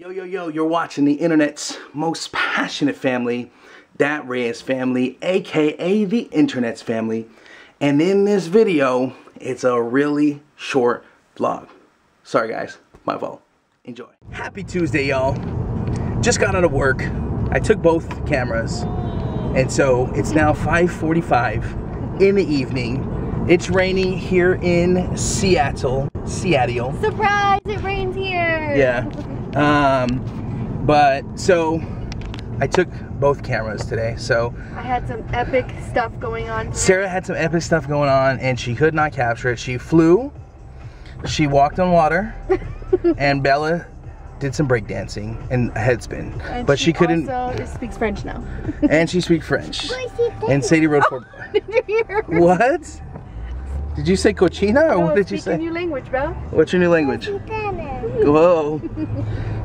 Yo, yo, yo, you're watching the internet's most passionate family, that Reyes family, aka the internet's family. And in this video, it's a really short vlog. Sorry guys, my fault. Enjoy. Happy Tuesday, y'all. Just got out of work. I took both cameras. And so it's now 5:45 in the evening. It's raining here in Seattle. Surprise, it rains here. Yeah. But so I took both cameras today. So I had some epic stuff going on today. Sarah had some epic stuff going on and she could not capture it. She flew, she walked on water, and Bella did some breakdancing and a head spin. And but she couldn't. Also speaks French now. And she speaks French. And Sadie wrote for. Did you hear? What? Did you say cochina or what did you say? Speak a new language, bro. What's your new language? Whoa.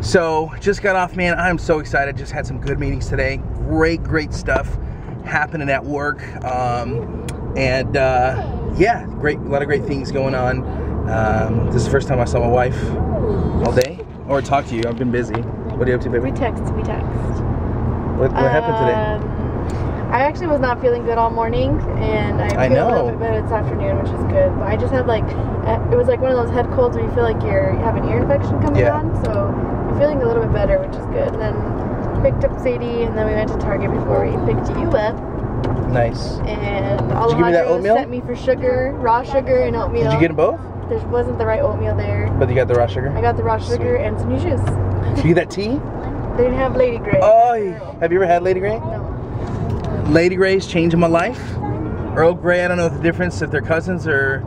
So just got off, man. I'm so excited. Just had some good meetings today. Great stuff happening at work. Yeah, a lot of great things going on. This is the first time I saw my wife all day or talk to you. I've been busy. What are you up to, baby? We text. What happened today? I actually was not feeling good all morning, and I feel a little bit better this afternoon, which is good. But I just had it was like one of those head colds where you feel like you have an ear infection coming on. So I'm feeling a little bit better, which is good. And then picked up Sadie, and then we went to Target before we picked you up. Nice. And Alejandro sent me for sugar, raw sugar and oatmeal. Did you get them both? There wasn't the right oatmeal there. But you got the raw sugar? I got the raw sugar and some new juice. Did you get that tea? They didn't have Lady Grey. Oh, have you ever had Lady Grey? No. Lady Grey's changing my life. Earl Grey, I don't know the difference if they're cousins or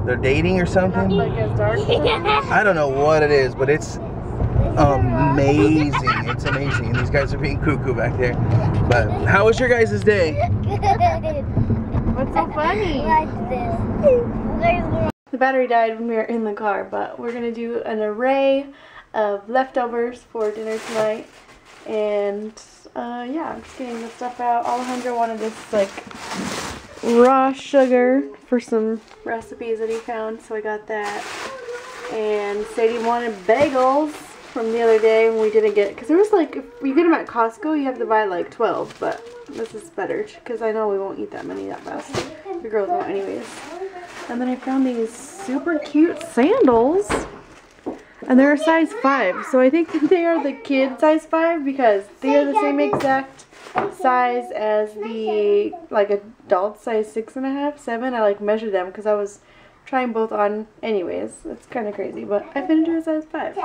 they're dating or something. Like as dark. I don't know what it is, but it's amazing. It's amazing. And these guys are being cuckoo back there. But how was your guys' day? What's so funny? The battery died when we were in the car, but we're gonna do an array of leftovers for dinner tonight. And yeah, I'm just getting the stuff out. Alejandro wanted this like raw sugar for some recipes that he found, so I got that. And Sadie wanted bagels from the other day when we didn't get, because there was like, if you get them at Costco, you have to buy like 12, but this is better because I know we won't eat that many that fast. The girls won't anyways. And then I found these super cute sandals. And they're a size 5, so I think that they are the kid size 5 because they are the same exact size as the adult size 6.5, 7. I measured them because I was trying both on anyways. It's kind of crazy, but I fit into a size 5.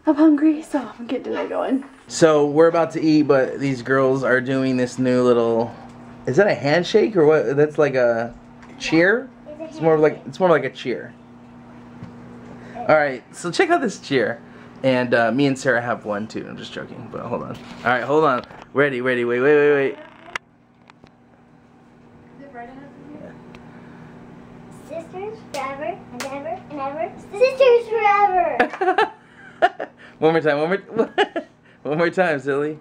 I'm hungry, so I'm getting that going. So we're about to eat, but these girls are doing this new little. Is that a handshake or what? That's like a cheer. It's more like a cheer. Alright, so check out this cheer. And me and Sarah have one too. I'm just joking, but hold on. Alright, hold on. Ready, wait. Is it bright enough for you? Sisters forever and ever and ever. Sisters forever! One more time, silly.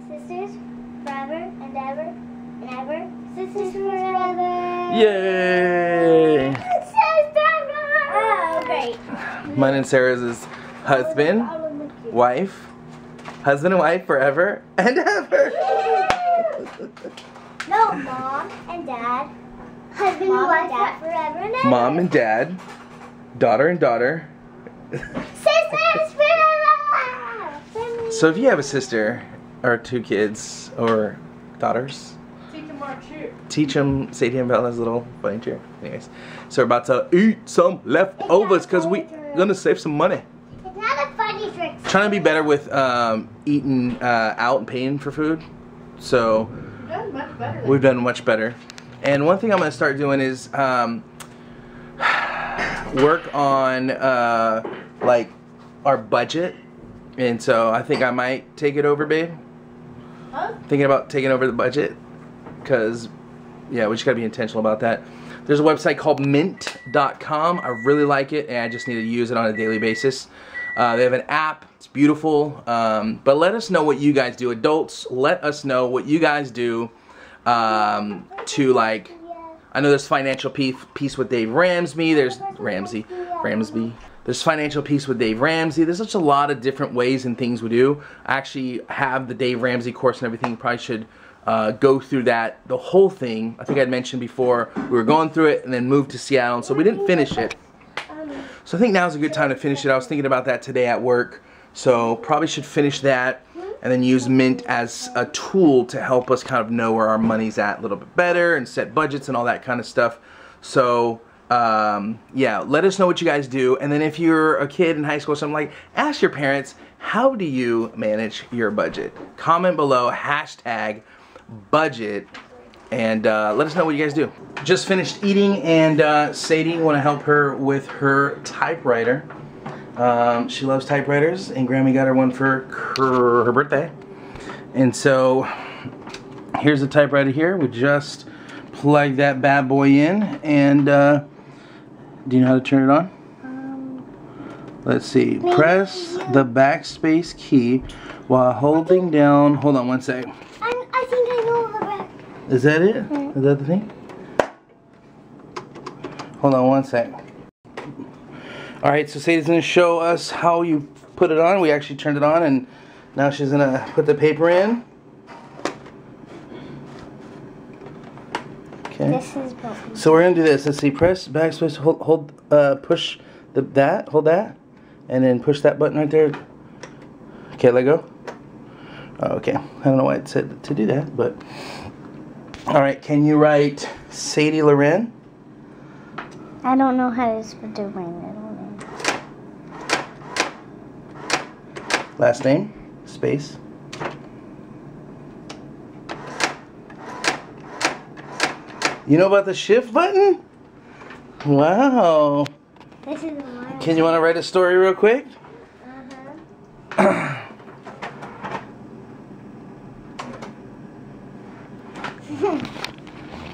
Sisters forever and ever and ever. Sisters forever! Yay! Oh, great. Mine and Sarah's is husband, wife forever and ever. No, mom and dad. Husband and wife forever and ever. Mom and dad, daughter and daughter. Sisters forever! So if you have a sister or 2 kids or daughters, teach them Sadie and Bella's little funny cheer. Anyways, so we're about to eat some leftovers because we're gonna save some money. It's not a funny trick. Trying to be better with eating out and paying for food. So we've done much better. And one thing I'm gonna start doing is work on like our budget. And so I think I might take it over, babe. Huh? Thinking about taking over the budget. Because, yeah, we just gotta be intentional about that. There's a website called mint.com. I really like it, and I just need to use it on a daily basis. They have an app. It's beautiful. But let us know what you guys do. Adults, let us know what you guys do to, like, I know there's Financial Peace with Dave Ramsey. There's Ramsey. There's financial piece with Dave Ramsey. There's such a lot of different ways and things we do. I actually have the Dave Ramsey course and everything. You probably should go through that, the whole thing. I think I'd mentioned before, we were going through it and then moved to Seattle, and so we didn't finish it. So I think now's a good time to finish it. I was thinking about that today at work, so probably should finish that and then use Mint as a tool to help us kind of know where our money's at a little bit better and set budgets and all that kind of stuff. So yeah, let us know what you guys do, and then if you're a kid in high school or something, like, ask your parents, how do you manage your budget? Comment below, hashtag budget, and let us know what you guys do. Just finished eating, and Sadie, want to help her with her typewriter. She loves typewriters, and Grammy got her one for her birthday. And so here's the typewriter here. We just plug that bad boy in, and do you know how to turn it on? Let's see. Press the backspace key while holding down. Hold on one sec. I think I know the back. Is that it? Is that the thing? Hold on one sec. Alright, so Sadie's going to show us how you put it on. We actually turned it on, and now she's going to put the paper in. Okay. This is broken. So we're going to do this. Let's see. Press backspace, push hold that, and then push that button right there. Okay, let go. Okay, I don't know why it said to do that, but alright, can you write Sadie Loren? I don't know how to spell the middle name. Last name, space. You know about the shift button? Wow. This is mine. Can you want to write a story real quick?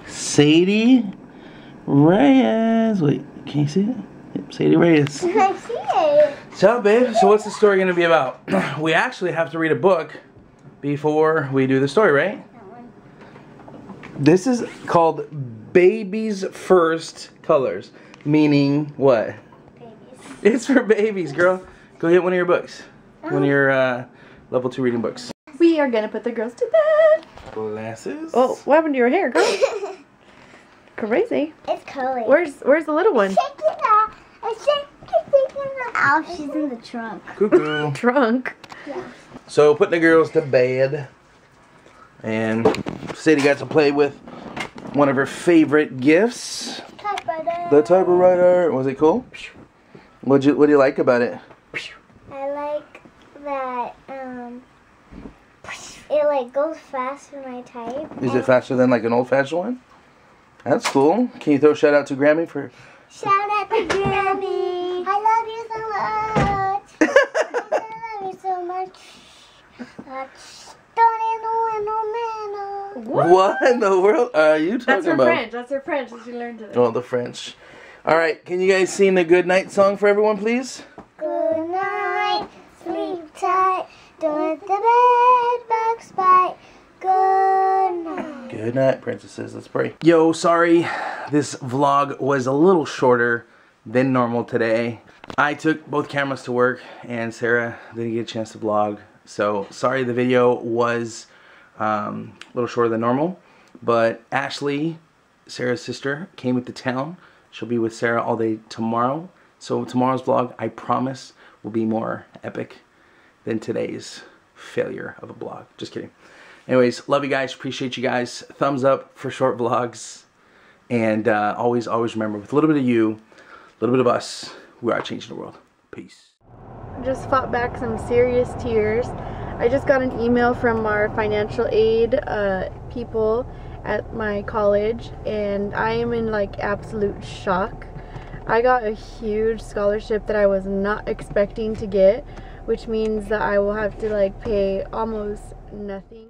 Sadie Reyes. Wait, can you see it? Yep, Sadie Reyes. I see it. So, babe, so what's the story going to be about? We actually have to read a book before we do the story, right? That one. This is called Baby's First Colors, meaning what? Babies. It's for babies, girl. Go get one of your books. One of your level 2 reading books. We are gonna put the girls to bed. Glasses. Oh, what happened to your hair, girl? Crazy. It's curly. Where's the little one? Check it out. Oh, she's in the trunk. Cuckoo. Trunk. Yeah. So, putting the girls to bed. And Sadie got to play with one of her favorite gifts. Typewriter. The typewriter. Was it cool? What do you like about it? I like that it like goes fast when I type. Is it faster than like an old-fashioned one? That's cool. Can you throw a shout out to Grammy for... Shout out to Grammy. I love you so much. I love you so much. What in the world are you talking That's her about? French. That's her French that she learned today. Oh, the French. Alright, can you guys sing the good night song for everyone, please? Good night, sleep tight. Don't let the bed bugs bite. Good night. Good night, princesses. Let's pray. Yo, sorry, this vlog was a little shorter than normal today. I took both cameras to work, and Sarah didn't get a chance to vlog. So, sorry the video was a little shorter than normal. But Ashley, Sarah's sister, came into town. She'll be with Sarah all day tomorrow. So tomorrow's vlog, I promise, will be more epic than today's failure of a vlog. Just kidding. Anyways, love you guys. Appreciate you guys. Thumbs up for short vlogs. And always remember, with a little bit of you, a little bit of us, we are changing the world. Peace. Just fought back some serious tears. I just got an email from our financial aid people at my college, and I am in like absolute shock. I got a huge scholarship that I was not expecting to get, which means that I will have to like pay almost nothing.